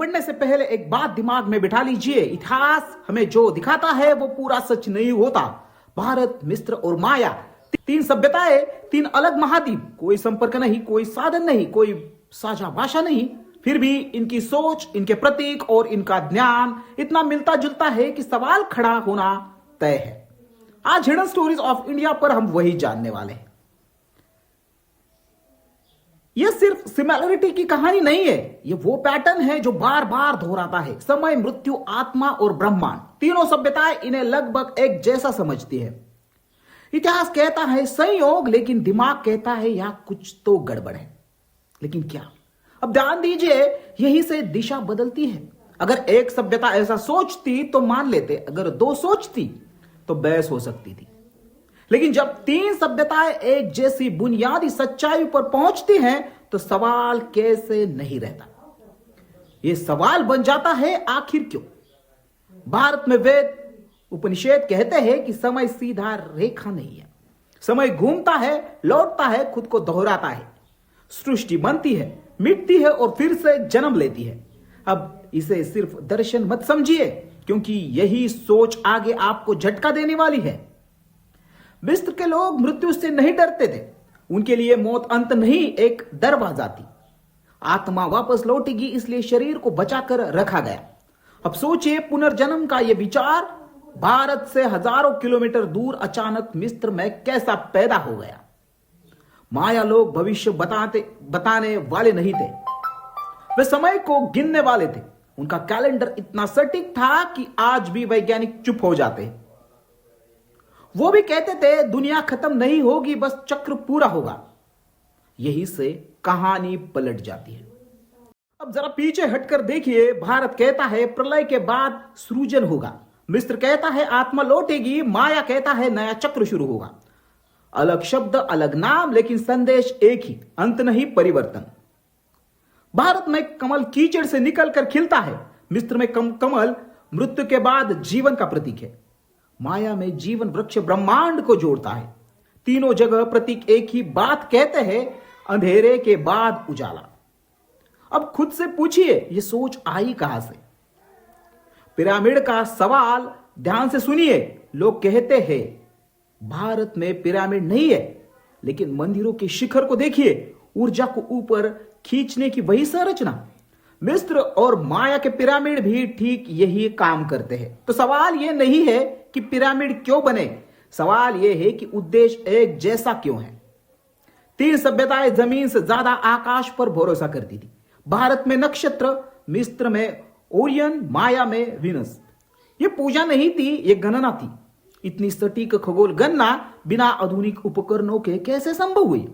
बढ़ने से पहले एक बात दिमाग में बिठा लीजिए, इतिहास हमें जो दिखाता है वो पूरा सच नहीं होता। भारत, मिस्र और माया, तीन सभ्यताएं, तीन अलग महाद्वीप, कोई संपर्क नहीं, कोई साधन नहीं, कोई साझा भाषा नहीं, फिर भी इनकी सोच, इनके प्रतीक और इनका ज्ञान इतना मिलता जुलता है कि सवाल खड़ा होना तय है। आज हिडन स्टोरीज ऑफ इंडिया पर हम वही जानने वाले हैं। यह सिर्फ सिमिलरिटी की कहानी नहीं है, यह वो पैटर्न है जो बार बार दोहराता है। समय, मृत्यु, आत्मा और ब्रह्मांड, तीनों सभ्यताएं इन्हें लगभग एक जैसा समझती है। इतिहास कहता है संयोग, लेकिन दिमाग कहता है यहां कुछ तो गड़बड़ है। लेकिन क्या? अब ध्यान दीजिए, यही से दिशा बदलती है। अगर एक सभ्यता ऐसा सोचती तो मान लेते, अगर दो सोचती तो बहस हो सकती थी। लेकिन जब तीन सभ्यताएं एक जैसी बुनियादी सच्चाई पर पहुंचती हैं तो सवाल कैसे नहीं रहता। यह सवाल बन जाता है, आखिर क्यों? भारत में वेद, उपनिषद कहते हैं कि समय सीधा रेखा नहीं है। समय घूमता है, लौटता है, खुद को दोहराता है। सृष्टि बनती है, मिटती है और फिर से जन्म लेती है। अब इसे सिर्फ दर्शन मत समझिए, क्योंकि यही सोच आगे आपको झटका देने वाली है। मिस्र के लोग मृत्यु से नहीं डरते थे। उनके लिए मौत अंत नहीं, एक दरवाजा थी। आत्मा वापस लौटेगी, इसलिए शरीर को बचाकर रखा गया। अब सोचिए, पुनर्जन्म का यह विचार भारत से हजारों किलोमीटर दूर अचानक मिस्र में कैसा पैदा हो गया। माया लोग भविष्य बताने वाले नहीं थे, वे समय को गिनने वाले थे। उनका कैलेंडर इतना सटीक था कि आज भी वैज्ञानिक चुप हो जाते हैं। वो भी कहते थे दुनिया खत्म नहीं होगी, बस चक्र पूरा होगा। यही से कहानी पलट जाती है। अब जरा पीछे हटकर देखिए, भारत कहता है प्रलय के बाद सृजन होगा, मिस्र कहता है आत्मा लौटेगी, माया कहता है नया चक्र शुरू होगा। अलग शब्द, अलग नाम, लेकिन संदेश एक ही, अंत नहीं, परिवर्तन। भारत में कमल कीचड़ से निकलकर खिलता है, मिस्र में कमल मृत्यु के बाद जीवन का प्रतीक है। माया में जीवन वृक्ष ब्रह्मांड को जोड़ता है। तीनों जगह प्रतीक एक ही बात कहते हैं, अंधेरे के बाद उजाला। अब खुद से पूछिए, यह सोच आई कहां से? पिरामिड का सवाल ध्यान से सुनिए। लोग कहते हैं भारत में पिरामिड नहीं है, लेकिन मंदिरों के शिखर को देखिए, ऊर्जा को ऊपर खींचने की वही संरचना। मिस्र और माया के पिरामिड भी ठीक यही काम करते हैं। तो सवाल यह नहीं है कि पिरामिड क्यों बने, सवाल यह है कि उद्देश्य एक जैसा क्यों है। तीन सभ्यताएं जमीन से ज्यादा आकाश पर भरोसा करती थी। भारत में नक्षत्र, मिस्र में ओरियन, माया में वीनस। यह पूजा नहीं थी, यह गणना थी। इतनी सटीक खगोल गणना बिना आधुनिक उपकरणों के कैसे संभव हुई?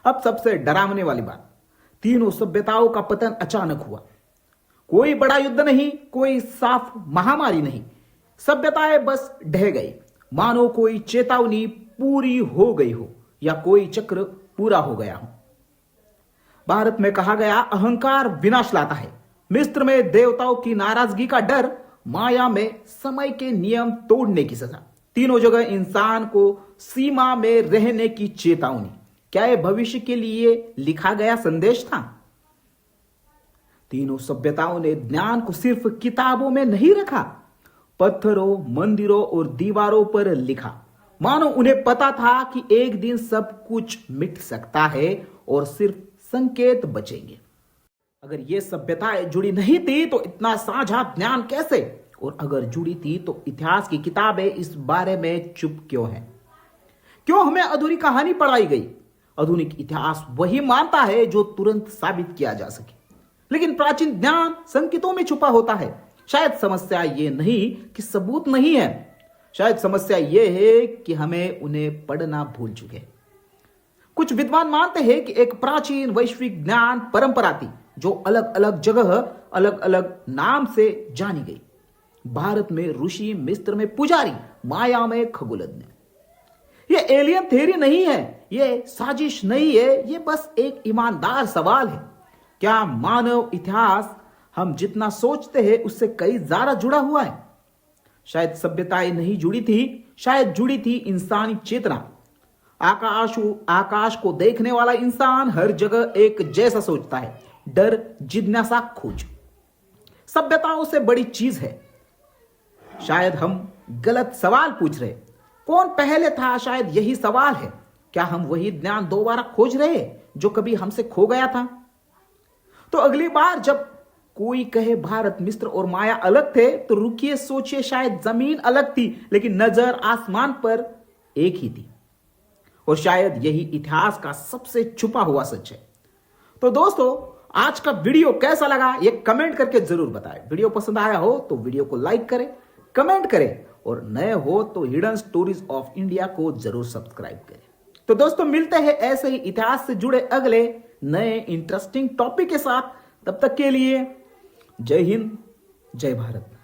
अब सबसे डरावने वाली बात, तीनों सभ्यताओं का पतन अचानक हुआ। कोई बड़ा युद्ध नहीं, कोई साफ महामारी नहीं, सभ्यताएं बस ढह गई, मानो कोई चेतावनी पूरी हो गई हो या कोई चक्र पूरा हो गया हो। भारत में कहा गया अहंकार विनाश लाता है, मिस्र में देवताओं की नाराजगी का डर, माया में समय के नियम तोड़ने की सजा। तीनों जगह इंसान को सीमा में रहने की चेतावनी। क्या यह भविष्य के लिए लिखा गया संदेश था? तीनों सभ्यताओं ने ज्ञान को सिर्फ किताबों में नहीं रखा, पत्थरों, मंदिरों और दीवारों पर लिखा। मानो उन्हें पता था कि एक दिन सब कुछ मिट सकता है और सिर्फ संकेत बचेंगे। अगर ये सभ्यताएं जुड़ी नहीं थी तो इतना साझा ज्ञान कैसे? और अगर जुड़ी थी तो इतिहास की किताबें इस बारे में चुप क्यों हैं? क्यों हमें अधूरी कहानी पढ़ाई गई? आधुनिक इतिहास वही मानता है जो तुरंत साबित किया जा सके, लेकिन प्राचीन ज्ञान संकेतों में छुपा होता है। शायद समस्या ये नहीं कि सबूत नहीं है, शायद समस्या ये है कि हमें उन्हें पढ़ना भूल चुके हैं। कुछ विद्वान मानते हैं कि एक प्राचीन वैश्विक ज्ञान परंपरा थी जो अलग अलग जगह अलग अलग नाम से जानी गई। भारत में ऋषि, मिस्र में पुजारी, माया में खगोलज्ञ। यह एलियन थ्योरी नहीं है, यह साजिश नहीं है, यह बस एक ईमानदार सवाल है। क्या मानव इतिहास हम जितना सोचते हैं उससे कई ज्यादा जुड़ा हुआ है? शायद सभ्यताएं नहीं जुड़ी थी, शायद जुड़ी थी इंसानी चेतना। आकाश को देखने वाला इंसान हर जगह एक जैसा सोचता है, डर, जिज्ञासा, खोज। सभ्यताओं से बड़ी चीज है। शायद हम गलत सवाल पूछ रहे। कौन पहले था, शायद यही सवाल है। क्या हम वही ज्ञान दोबारा खोज रहे जो कभी हमसे खो गया था? तो अगली बार जब कोई कहे भारत, मिस्र और माया अलग थे, तो रुकिए, सोचिए, शायद जमीन अलग थी लेकिन नजर आसमान पर एक ही थी। और शायद यही इतिहास का सबसे छुपा हुआ सच है। तो दोस्तों, आज का वीडियो कैसा लगा ये कमेंट करके जरूर बताएं। वीडियो पसंद आया हो तो वीडियो को लाइक करें, कमेंट करें और नए हो तो हिडन स्टोरीज ऑफ इंडिया को जरूर सब्सक्राइब करें। तो दोस्तों, मिलते हैं ऐसे ही इतिहास से जुड़े अगले नए इंटरेस्टिंग टॉपिक के साथ। तब तक के लिए जय हिंद, जय भारत।